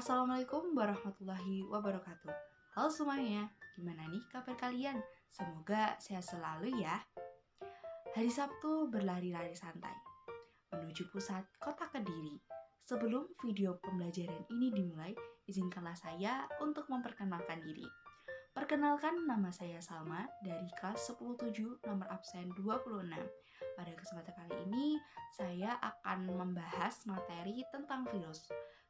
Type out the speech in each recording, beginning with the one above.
Assalamualaikum warahmatullahi wabarakatuh. Halo semuanya, gimana nih kabar kalian? Semoga sehat selalu ya. Hari Sabtu berlari-lari santai menuju pusat kota Kediri. Sebelum video pembelajaran ini dimulai, izinkanlah saya untuk memperkenalkan diri. Perkenalkan, nama saya Salma dari kelas 107 nomor absen 26. Pada kesempatan kali ini, saya akan membahas materi tentang virus.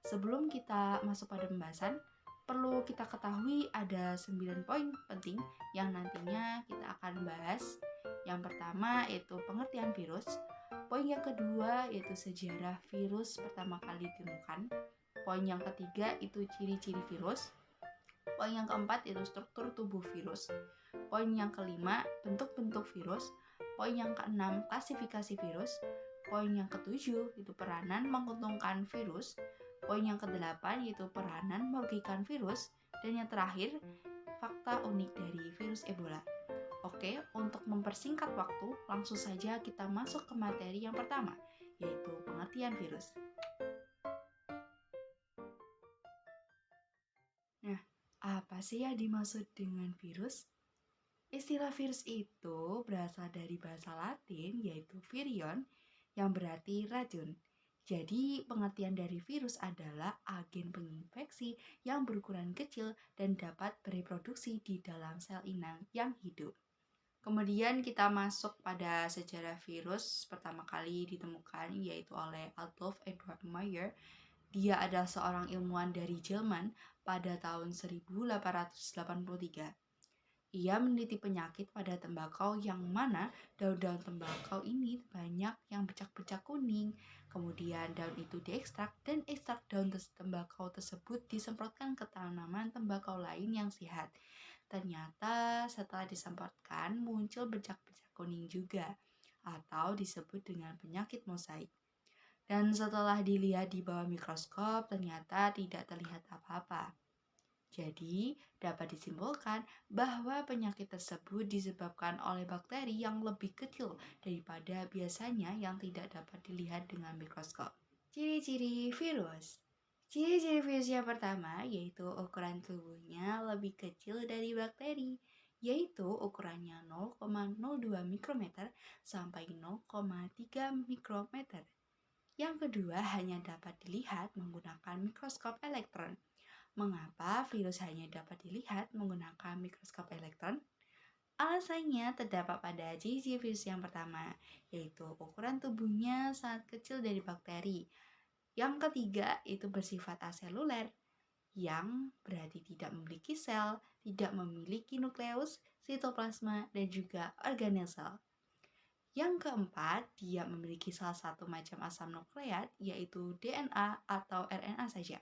Sebelum kita masuk pada pembahasan, perlu kita ketahui ada 9 poin penting yang nantinya kita akan bahas. Yang pertama yaitu pengertian virus. Poin yang kedua yaitu sejarah virus pertama kali ditemukan. Poin yang ketiga itu ciri-ciri virus. Poin yang keempat itu struktur tubuh virus. Poin yang kelima bentuk-bentuk virus. Poin yang keenam klasifikasi virus. Poin yang ketujuh itu peranan menguntungkan virus. Poin yang kedelapan yaitu peranan merugikan virus. Dan yang terakhir fakta unik dari virus Ebola. Oke, untuk mempersingkat waktu, langsung saja kita masuk ke materi yang pertama, yaitu pengertian virus. Nah, apa sih yang dimaksud dengan virus? Istilah virus itu berasal dari bahasa Latin, yaitu virion, yang berarti racun. Jadi, pengertian dari virus adalah agen penginfeksi yang berukuran kecil dan dapat bereproduksi di dalam sel inang yang hidup. Kemudian kita masuk pada sejarah virus pertama kali ditemukan, yaitu oleh Adolf Edward Meyer. Dia adalah seorang ilmuwan dari Jerman pada tahun 1883. Ia meneliti penyakit pada tembakau yang mana daun-daun tembakau ini banyak yang bercak-bercak kuning. Kemudian daun itu diekstrak dan ekstrak daun tembakau tersebut disemprotkan ke tanaman tembakau lain yang sehat. Ternyata setelah disemprotkan muncul bercak-bercak kuning juga atau disebut dengan penyakit mosaik. Dan setelah dilihat di bawah mikroskop ternyata tidak terlihat apa-apa. Jadi, dapat disimpulkan bahwa penyakit tersebut disebabkan oleh bakteri yang lebih kecil daripada biasanya yang tidak dapat dilihat dengan mikroskop. Ciri-ciri virus. Ciri-ciri virus yang pertama yaitu ukuran tubuhnya lebih kecil dari bakteri, yaitu ukurannya 0,02 mikrometer sampai 0,3 mikrometer. Yang kedua hanya dapat dilihat menggunakan mikroskop elektron. Mengapa virus hanya dapat dilihat menggunakan mikroskop elektron? Alasannya terdapat pada ciri virus yang pertama, yaitu ukuran tubuhnya sangat kecil dari bakteri. Yang ketiga itu bersifat aseluler, yang berarti tidak memiliki sel, tidak memiliki nukleus, sitoplasma, dan juga organel sel. Yang keempat, dia memiliki salah satu macam asam nukleat, yaitu DNA atau RNA saja.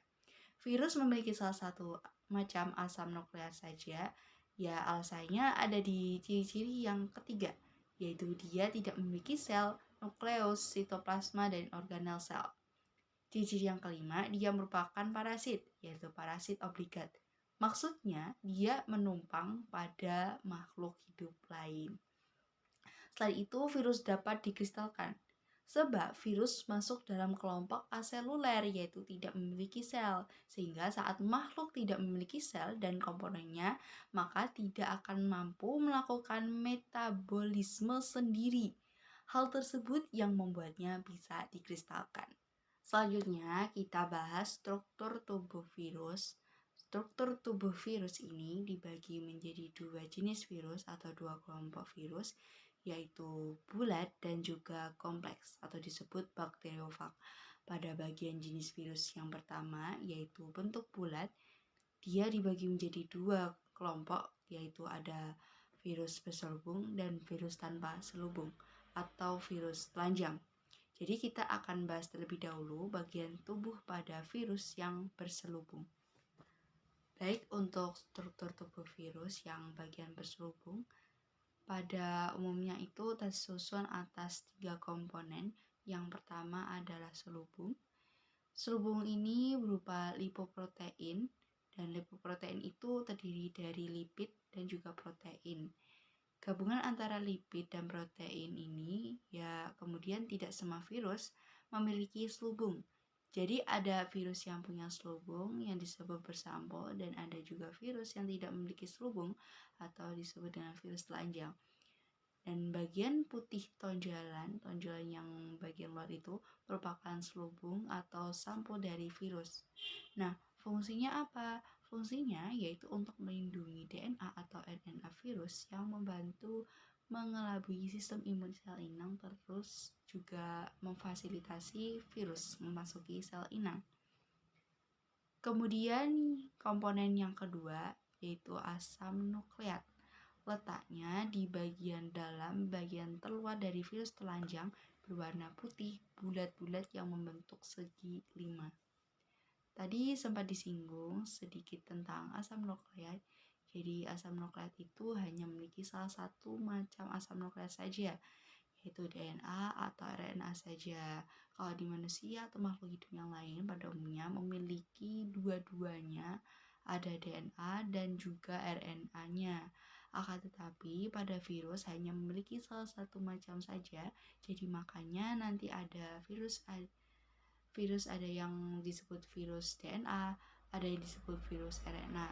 Virus memiliki salah satu macam asam nuklear saja, ya alasannya ada di ciri-ciri yang ketiga, yaitu dia tidak memiliki sel, nukleus, sitoplasma, dan organel sel. Ciri-ciri yang kelima, dia merupakan parasit, yaitu parasit obligat. Maksudnya, dia menumpang pada makhluk hidup lain. Selain itu, virus dapat dikristalkan. Sebab virus masuk dalam kelompok aseluler, yaitu tidak memiliki sel, sehingga saat makhluk tidak memiliki sel dan komponennya, maka tidak akan mampu melakukan metabolisme sendiri. Hal tersebut yang membuatnya bisa dikristalkan. Selanjutnya, kita bahas struktur tubuh virus. Struktur tubuh virus ini dibagi menjadi dua jenis virus atau dua kelompok virus, yaitu bulat dan juga kompleks atau disebut bakteriofag. Pada bagian jenis virus yang pertama yaitu bentuk bulat, dia dibagi menjadi dua kelompok, yaitu ada virus berselubung dan virus tanpa selubung atau virus telanjang. Jadi kita akan bahas terlebih dahulu bagian tubuh pada virus yang berselubung. Baik, untuk struktur tubuh virus yang bagian berselubung, pada umumnya itu tersusun atas 3 komponen. Yang pertama adalah selubung. Selubung ini berupa lipoprotein, dan lipoprotein itu terdiri dari lipid dan juga protein. Gabungan antara lipid dan protein ini ya kemudian tidak semua virus memiliki selubung. Jadi ada virus yang punya selubung yang disebut bersampul, dan ada juga virus yang tidak memiliki selubung atau disebut dengan virus telanjang. Dan bagian putih tonjolan yang bagian luar itu merupakan selubung atau sampul dari virus. Nah, fungsinya apa? Fungsinya yaitu untuk melindungi DNA atau RNA virus yang membantu mengelabui sistem imun sel inang, terus juga memfasilitasi virus memasuki sel inang. Kemudian komponen yang kedua yaitu asam nukleat. Letaknya di bagian dalam bagian terluar dari virus telanjang, berwarna putih bulat-bulat yang membentuk segi 5. Tadi sempat disinggung sedikit tentang asam nukleat. Jadi asam nukleat itu hanya memiliki salah satu macam asam nukleat saja, yaitu DNA atau RNA saja. Kalau di manusia atau makhluk hidup yang lain pada umumnya memiliki dua-duanya, ada DNA dan juga RNA-nya. Akan tetapi pada virus hanya memiliki salah satu macam saja, jadi makanya nanti ada virus ada yang disebut virus DNA, ada yang disebut virus RNA.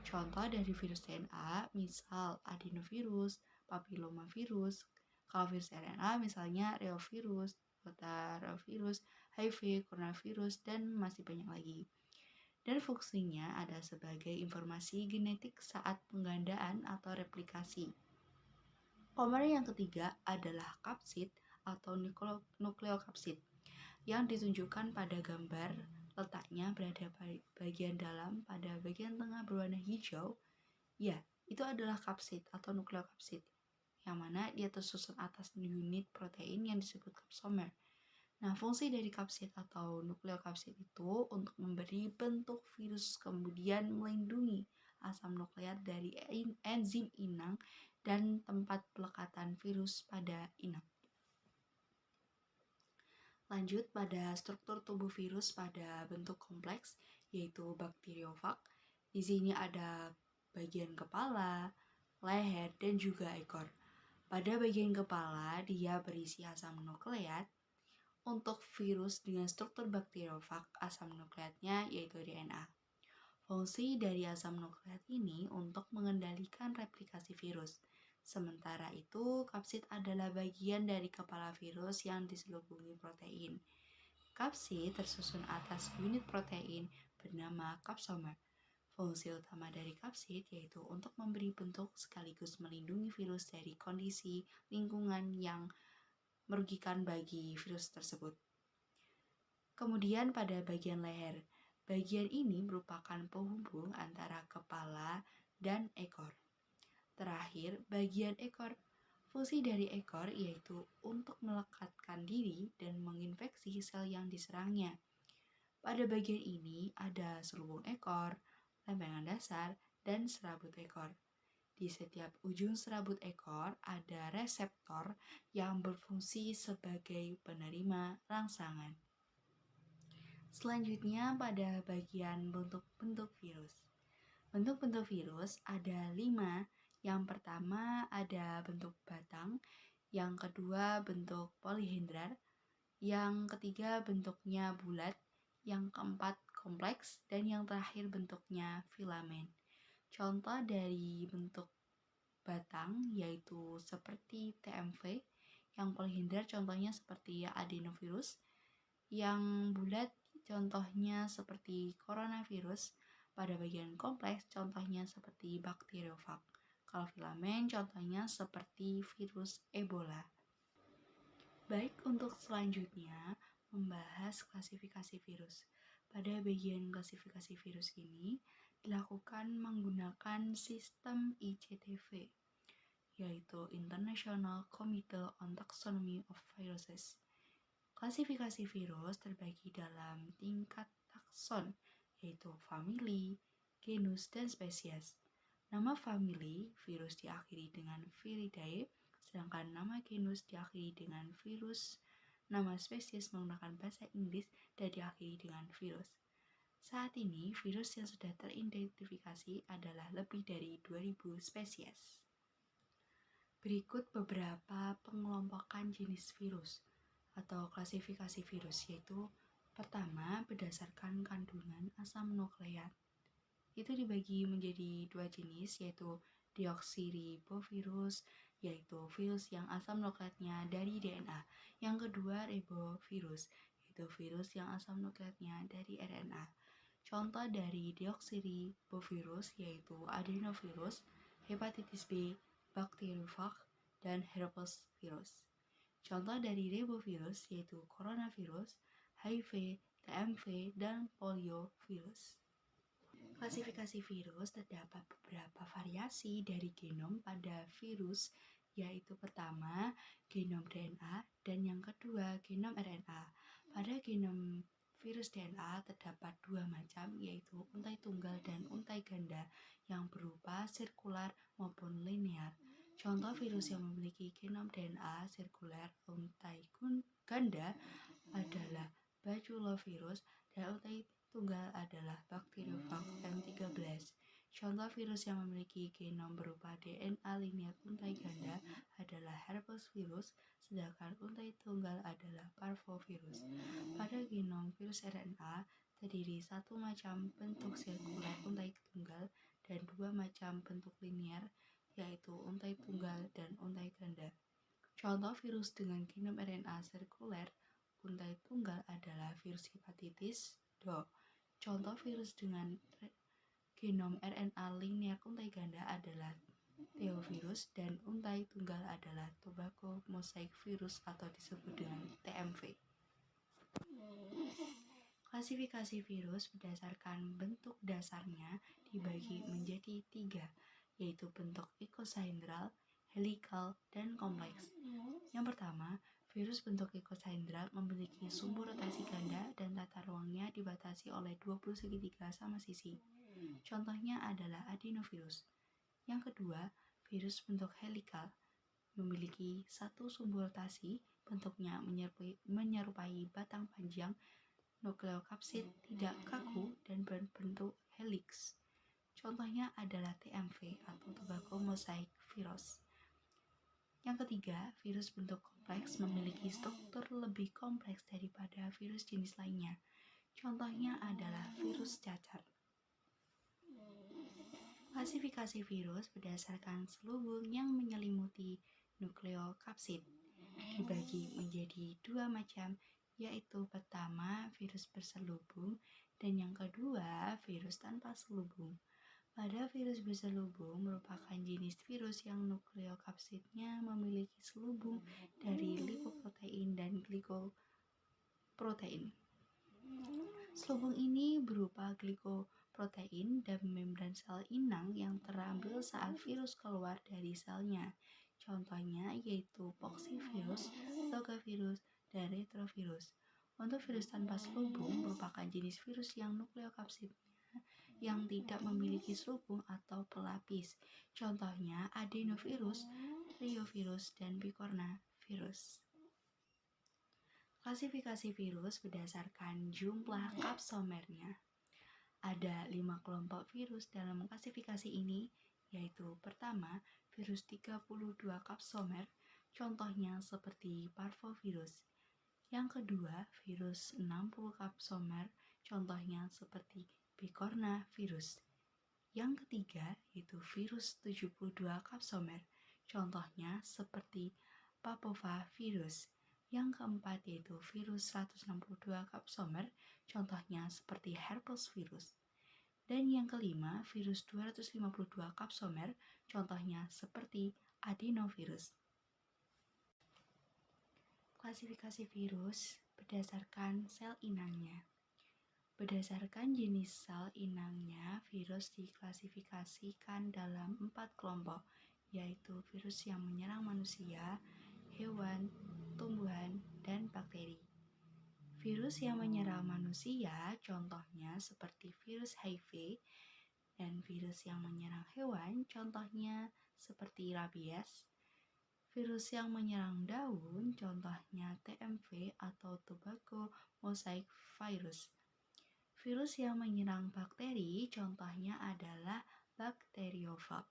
Contoh dari virus DNA, misal adenovirus, papilomavirus. Kalau virus RNA misalnya reovirus, rotavirus, HIV, coronavirus, dan masih banyak lagi. Dan fungsinya ada sebagai informasi genetik saat penggandaan atau replikasi. Komponen yang ketiga adalah kapsid atau nukleokapsid yang ditunjukkan pada gambar. Letaknya berada bagian dalam pada bagian tengah berwarna hijau. Ya, itu adalah kapsid atau nukleokapsid, yang mana dia tersusun atas unit protein yang disebut kapsomer. Nah, fungsi dari kapsid atau nukleokapsid itu untuk memberi bentuk virus, kemudian melindungi asam nukleat dari enzim inang dan tempat pelekatan virus pada inang. Lanjut pada struktur tubuh virus pada bentuk kompleks, yaitu bakteriofag. Di sini ada bagian kepala, leher, dan juga ekor. Pada bagian kepala, dia berisi asam nukleat. Untuk virus dengan struktur bakteriofag, asam nukleatnya yaitu DNA. Fungsi dari asam nukleat ini untuk mengendalikan replikasi virus. Sementara itu, kapsid adalah bagian dari kepala virus yang diselubungi protein. Kapsid tersusun atas unit protein bernama kapsomer. Fungsi utama dari kapsid yaitu untuk memberi bentuk sekaligus melindungi virus dari kondisi lingkungan yang merugikan bagi virus tersebut. Kemudian pada bagian leher, bagian ini merupakan penghubung antara kepala dan ekor. Terakhir, bagian ekor. Fungsi dari ekor yaitu untuk melekatkan diri dan menginfeksi sel yang diserangnya. Pada bagian ini ada selubung ekor, lempengan dasar, dan serabut ekor. Di setiap ujung serabut ekor ada reseptor yang berfungsi sebagai penerima rangsangan. Selanjutnya pada bagian bentuk-bentuk virus. Bentuk-bentuk virus ada 5. Yang pertama ada bentuk batang, yang kedua bentuk polihedral, yang ketiga bentuknya bulat, yang keempat kompleks, dan yang terakhir bentuknya filamen. Contoh dari bentuk batang yaitu seperti TMV, yang polihedral contohnya seperti adenovirus, yang bulat contohnya seperti coronavirus. Pada bagian kompleks contohnya seperti bakteriofag. Kalau filamen contohnya seperti virus Ebola. Baik, untuk selanjutnya membahas klasifikasi virus. Pada bagian klasifikasi virus ini dilakukan menggunakan sistem ICTV, yaitu International Committee on Taxonomy of Viruses. Klasifikasi virus terbagi dalam tingkat takson, yaitu famili, genus, dan spesies. Nama famili, virus diakhiri dengan viridae, sedangkan nama genus diakhiri dengan virus. Nama spesies menggunakan bahasa Inggris dan diakhiri dengan virus. Saat ini, virus yang sudah teridentifikasi adalah lebih dari 2000 spesies. Berikut beberapa pengelompokan jenis virus atau klasifikasi virus, yaitu Pertama, berdasarkan kandungan asam nukleat. Itu dibagi menjadi dua jenis, yaitu deoksiribovirus, yaitu virus yang asam nukleatnya dari DNA. Yang kedua, ribovirus, yaitu virus yang asam nukleatnya dari RNA. Contoh dari deoksiribovirus yaitu adenovirus, hepatitis B, bakteriophag, dan herpes virus. Contoh dari ribovirus yaitu coronavirus, HIV, TMV, dan poliovirus. Klasifikasi virus terdapat beberapa variasi dari genom pada virus, yaitu pertama, genom DNA, dan yang kedua, genom RNA. Pada genom virus DNA terdapat dua macam, yaitu untai tunggal dan untai ganda yang berupa sirkular maupun linear. Contoh virus yang memiliki genom DNA sirkular untai ganda adalah baculovirus dan untai tunggal adalah bakteriophag M13. Contoh virus yang memiliki genom berupa DNA linear untai ganda adalah herpes virus, sedangkan untai tunggal adalah parvovirus. Pada genom virus RNA terdiri satu macam bentuk sirkular untai tunggal dan dua macam bentuk linear, yaitu untai tunggal dan untai ganda. Contoh virus dengan genom RNA sirkuler untai tunggal adalah virus hepatitis do. Contoh virus dengan genom RNA linear untai ganda adalah teovirus dan untai tunggal adalah tobacco mosaic virus atau disebut dengan TMV. Klasifikasi virus berdasarkan bentuk dasarnya dibagi menjadi tiga, yaitu bentuk ekosindral, helikal, dan kompleks. Yang pertama, virus bentuk ekosindral memiliki sumbu rotasi ganda dan tata ruangnya dibatasi oleh 20 segitiga sama sisi. Contohnya adalah adenovirus. Yang kedua, virus bentuk helikal memiliki satu sumbu rotasi, bentuknya menyerupai batang panjang, nukleokapsid tidak kaku, dan berbentuk helix. Contohnya adalah TMV atau tobacco mosaic virus. Yang ketiga, virus bentuk kompleks memiliki struktur lebih kompleks daripada virus jenis lainnya. Contohnya adalah virus cacar. Klasifikasi virus berdasarkan selubung yang menyelimuti nukleokapsid dibagi menjadi dua macam, yaitu pertama virus berselubung dan yang kedua virus tanpa selubung. Pada virus berselubung merupakan jenis virus yang nukleokapsidnya memiliki selubung dari lipoprotein dan glikoprotein. Selubung ini berupa glikoprotein dan membran sel inang yang terambil saat virus keluar dari selnya. Contohnya yaitu poxivirus, rotavirus, dan retrovirus. Untuk virus tanpa selubung merupakan jenis virus yang nukleokapsidnya yang tidak memiliki selubung atau pelapis. Contohnya adenovirus, riovirus, dan picornavirus. Klasifikasi virus berdasarkan jumlah kapsomernya. Ada 5 kelompok virus dalam klasifikasi ini, yaitu pertama, virus 32 kapsomer, contohnya seperti parvovirus. Yang kedua, virus 60 kapsomer, contohnya seperti picornavirus. Yang ketiga, yaitu virus 72 kapsomer, contohnya seperti papovavirus. Yang keempat yaitu virus 162 kapsomer, contohnya seperti herpes virus. Dan yang kelima, virus 252 kapsomer, contohnya seperti adenovirus. Klasifikasi virus berdasarkan sel inangnya. Berdasarkan jenis sel inangnya, virus diklasifikasikan dalam 4 kelompok, yaitu virus yang menyerang manusia, hewan, tumbuhan, dan bakteri. Virus yang menyerang manusia contohnya seperti virus HIV, dan virus yang menyerang hewan contohnya seperti rabies. Virus yang menyerang daun contohnya TMV atau tobacco mosaic virus. Virus yang menyerang bakteri contohnya adalah bakteriophag.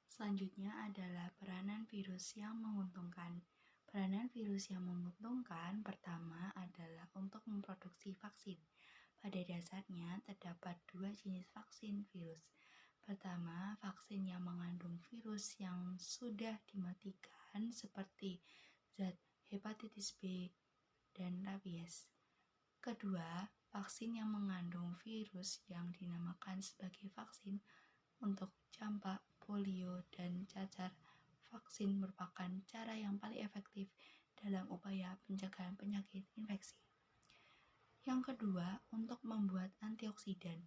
Selanjutnya adalah peranan virus yang menguntungkan. Peranan virus yang menguntungkan pertama adalah untuk memproduksi vaksin. Pada dasarnya terdapat dua jenis vaksin virus. Pertama, vaksin yang mengandung virus yang sudah dimatikan seperti zat hepatitis B dan rabies. Kedua, vaksin yang mengandung virus yang dinamakan sebagai vaksin untuk campak, polio, dan cacar. Vaksin merupakan cara yang paling efektif dalam upaya pencegahan penyakit infeksi. Yang kedua, untuk membuat antioksidan.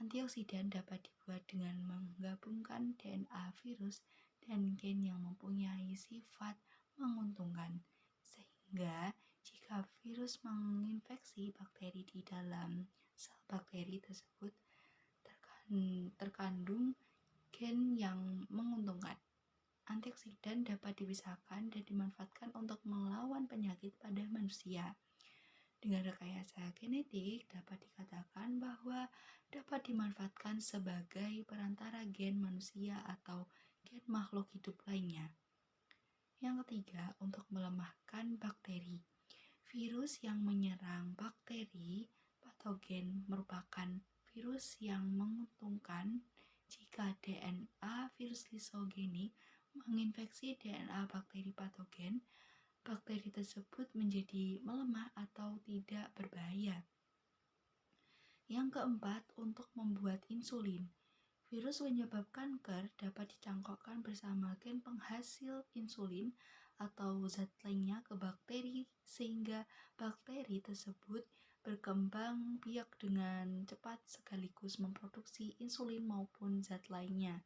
Antioksidan dapat dibuat dengan menggabungkan DNA virus dan gen yang mempunyai sifat menguntungkan, sehingga jika virus menginfeksi bakteri di dalam sel bakteri tersebut terkandung gen yang menguntungkan. Antioksidan dapat dipisahkan dan dimanfaatkan untuk melawan penyakit pada manusia. Dengan rekayasa genetik, dapat dikatakan bahwa dapat dimanfaatkan sebagai perantara gen manusia atau gen makhluk hidup lainnya. Yang ketiga, untuk melemahkan bakteri. Virus yang menyerang bakteri patogen merupakan virus yang menguntungkan jika DNA virus lisogenik menginfeksi DNA bakteri patogen. Bakteri tersebut menjadi melemah atau tidak berbahaya. Yang keempat, untuk membuat insulin. Virus penyebab kanker dapat dicangkokkan bersama gen penghasil insulin atau zat lainnya ke bakteri sehingga bakteri tersebut berkembang biak dengan cepat sekaligus memproduksi insulin maupun zat lainnya.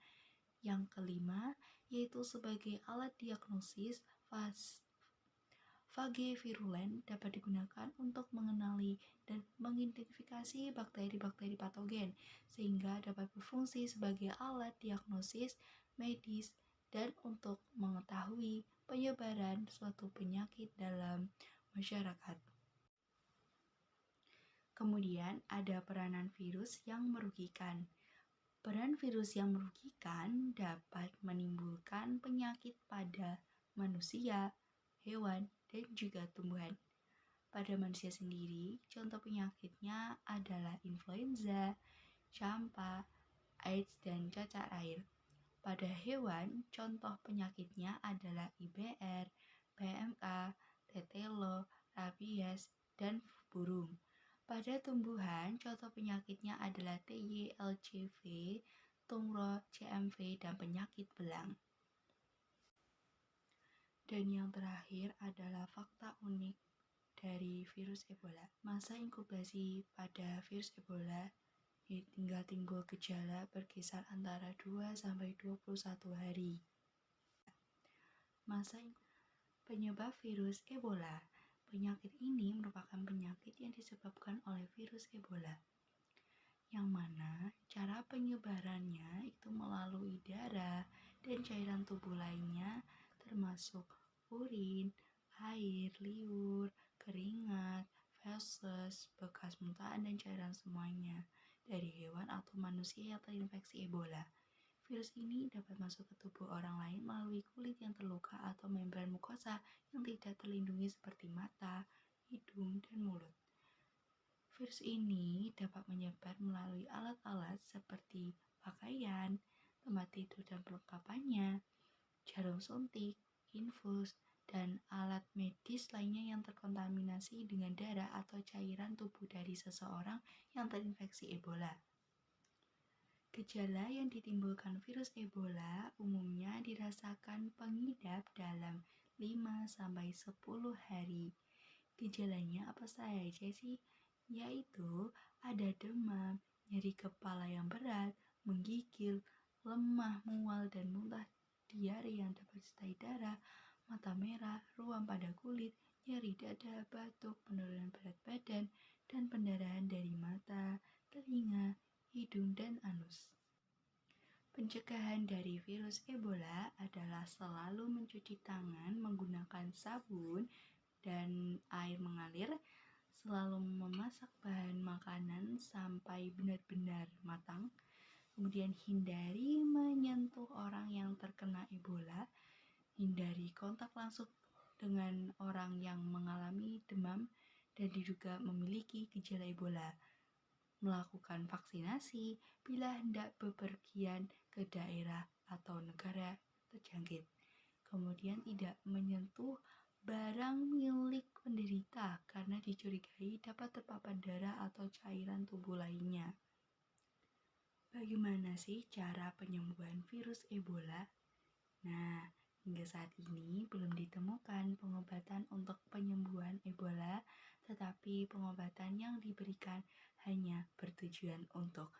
Yang kelima, yaitu sebagai alat diagnosis fage virulen dapat digunakan untuk mengenali dan mengidentifikasi bakteri-bakteri patogen sehingga dapat berfungsi sebagai alat diagnosis medis dan untuk mengetahui penyebaran suatu penyakit dalam masyarakat. Kemudian ada peranan virus yang merugikan. Peran virus yang merugikan dapat menimbulkan penyakit pada manusia, hewan, dan juga tumbuhan. Pada manusia sendiri, contoh penyakitnya adalah influenza, campak, AIDS, dan cacar air. Pada hewan, contoh penyakitnya adalah IBR, PMK, tetelo, rabies, dan burung. Pada tumbuhan, contoh penyakitnya adalah TY, LCV, tungro, CMV, dan penyakit belang. Dan yang terakhir adalah fakta unik dari virus Ebola. Masa inkubasi pada virus Ebola hingga timbul gejala berkisar antara 2-21 hari. Masa penyebab virus Ebola. Penyakit ini merupakan penyakit yang disebabkan oleh virus Ebola, yang mana cara penyebarannya itu melalui darah dan cairan tubuh lainnya termasuk urin, air, liur, keringat, feses, bekas muntahan dan cairan semuanya dari hewan atau manusia yang terinfeksi Ebola. Virus ini dapat masuk ke tubuh orang lain melalui kulit yang terluka atau membran mukosa yang tidak terlindungi seperti mata, hidung, dan mulut. Virus ini dapat menyebar melalui alat-alat seperti pakaian, tempat tidur dan perlengkapannya, jarum suntik, infus, dan alat medis lainnya yang terkontaminasi dengan darah atau cairan tubuh dari seseorang yang terinfeksi Ebola. Gejala yang ditimbulkan virus Ebola umumnya dirasakan pengidap dalam 5-10 hari. Gejalanya apa saja sih? Yaitu ada demam, nyeri kepala yang berat, menggigil, lemah, mual, dan muntah, diare yang dapat disertai darah, mata merah, ruam pada kulit, nyeri dada, batuk, penurunan berat badan, dan pendarahan dari mata, telinga, hidung, dan anus. Pencegahan dari virus Ebola adalah selalu mencuci tangan menggunakan sabun dan air mengalir, selalu memasak bahan makanan sampai benar-benar matang, kemudian hindari menyentuh orang yang terkena Ebola, hindari kontak langsung dengan orang yang mengalami demam dan diduga memiliki gejala Ebola. Melakukan vaksinasi bila hendak bepergian ke daerah atau negara terjangkit. Kemudian tidak menyentuh barang milik penderita karena dicurigai dapat terpapar darah atau cairan tubuh lainnya. Bagaimana sih cara penyembuhan virus Ebola? Nah, hingga saat ini belum ditemukan pengobatan untuk penyembuhan Ebola, tetapi pengobatan yang diberikan hanya bertujuan untuk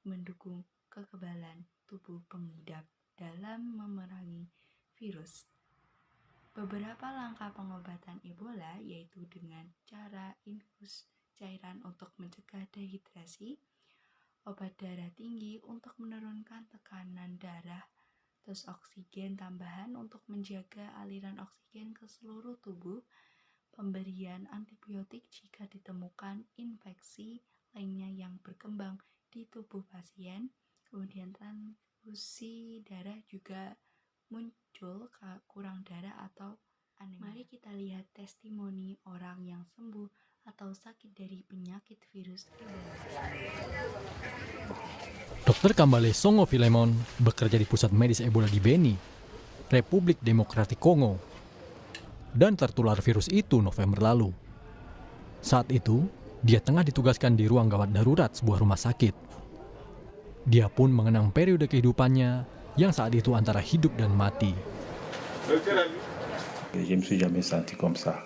mendukung kekebalan tubuh pengidap dalam memerangi virus. Beberapa langkah pengobatan Ebola yaitu dengan cara infus cairan untuk mencegah dehidrasi, obat darah tinggi untuk menurunkan tekanan darah, terus oksigen tambahan untuk menjaga aliran oksigen ke seluruh tubuh, pemberian antibiotik jika ditemukan infeksi lainnya yang berkembang di tubuh pasien, kemudian transfusi darah juga muncul kurang darah atau anemia. Mari kita lihat testimoni orang yang sembuh atau sakit dari penyakit virus Ebola. Dr. Kambale Songo Filemon bekerja di pusat medis Ebola di Beni, Republik Demokratik Kongo, dan tertular virus itu November lalu. Saat itu, dia tengah ditugaskan di ruang gawat darurat sebuah rumah sakit. Dia pun mengenang periode kehidupannya yang saat itu antara hidup dan mati. Je me suis jamais senti comme ça.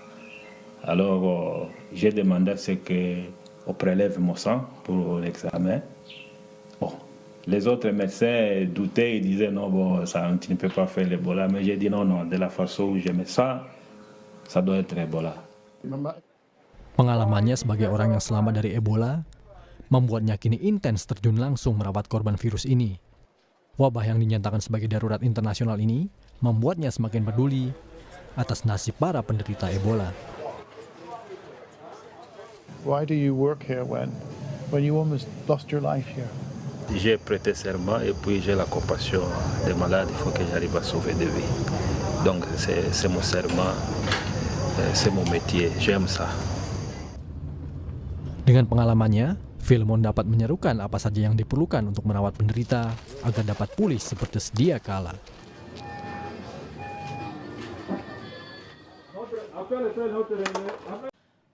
Alors, j'ai demandé à ce qu'on prélève mon sang pour l'examen. Bon, les autres médecins doutaient, ils disaient non, bon, ça, tu ne peux pas faire l'Ebola. Mais j'ai dit non, de la façon où je me sens, ça doit être Ebola. Pengalamannya sebagai orang yang selamat dari Ebola membuatnya kini intens terjun langsung merawat korban virus ini. Wabah yang dinyatakan sebagai darurat internasional ini membuatnya semakin peduli atas nasib para penderita Ebola. Why do you work here when you almost lost your life here? J'ai prêté serment et puis j'ai la compassion des malades. Il faut que j'arrive à sauver des vies. Donc c'est mon serment, c'est mon métier. J'aime ça. Dengan pengalamannya, Filemon dapat menyerukan apa saja yang diperlukan untuk merawat penderita agar dapat pulih seperti sedia kala.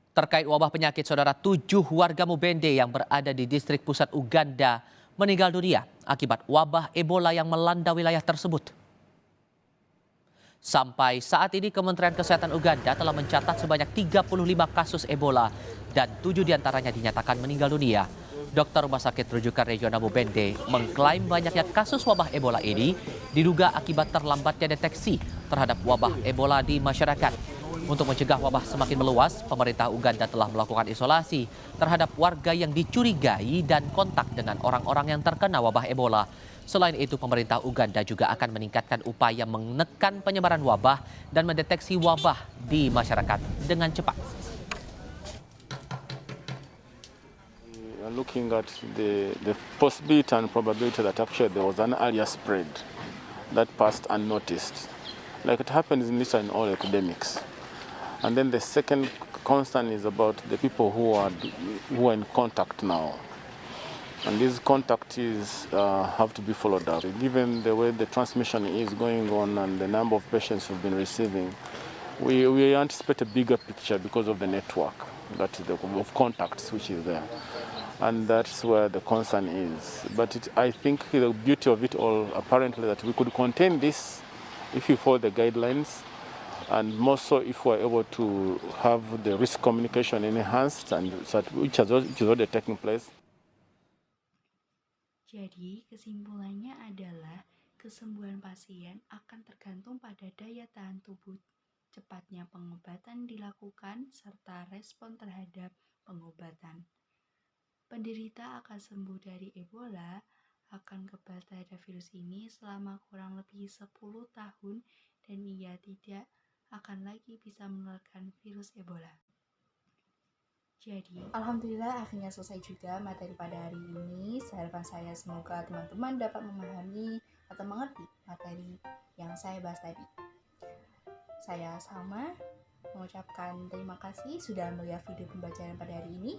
Terkait wabah penyakit, saudara, 7 warga Mubende yang berada di distrik pusat Uganda meninggal dunia akibat wabah Ebola yang melanda wilayah tersebut. Sampai saat ini Kementerian Kesehatan Uganda telah mencatat sebanyak 35 kasus Ebola dan 7 diantaranya dinyatakan meninggal dunia. Dokter Rumah Sakit Rujukan Regional Mubende mengklaim banyaknya kasus wabah Ebola ini diduga akibat terlambatnya deteksi terhadap wabah Ebola di masyarakat. Untuk mencegah wabah semakin meluas, pemerintah Uganda telah melakukan isolasi terhadap warga yang dicurigai dan kontak dengan orang-orang yang terkena wabah Ebola. Selain itu, pemerintah Uganda juga akan meningkatkan upaya menekan penyebaran wabah dan mendeteksi wabah di masyarakat dengan cepat. We are looking at the possibility and probability that actually there was an earlier spread that passed unnoticed, like it happens in all epidemics. And then the second concern is about the people who are in contact now. And these contacts have to be followed up. Given the way the transmission is going on and the number of patients we've been receiving, we anticipate a bigger picture because of the network of contacts which is there. And that's where the concern is. But I think the beauty of it all, apparently, that we could contain this if we follow the guidelines, and more so if we're able to have the risk communication enhanced, and which is already taking place. Jadi, kesimpulannya adalah kesembuhan pasien akan tergantung pada daya tahan tubuh, cepatnya pengobatan dilakukan, serta respon terhadap pengobatan. Penderita akan sembuh dari Ebola akan kebal terhadap virus ini selama kurang lebih 10 tahun dan ia tidak akan lagi bisa menularkan virus Ebola. Jadi, alhamdulillah akhirnya selesai juga materi pada hari ini. Harapan saya semoga teman-teman dapat memahami atau mengerti materi yang saya bahas tadi. Saya Salma mengucapkan terima kasih sudah melihat video pembacaan pada hari ini.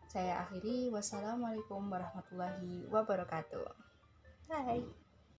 Saya akhiri, wassalamualaikum warahmatullahi wabarakatuh. Bye.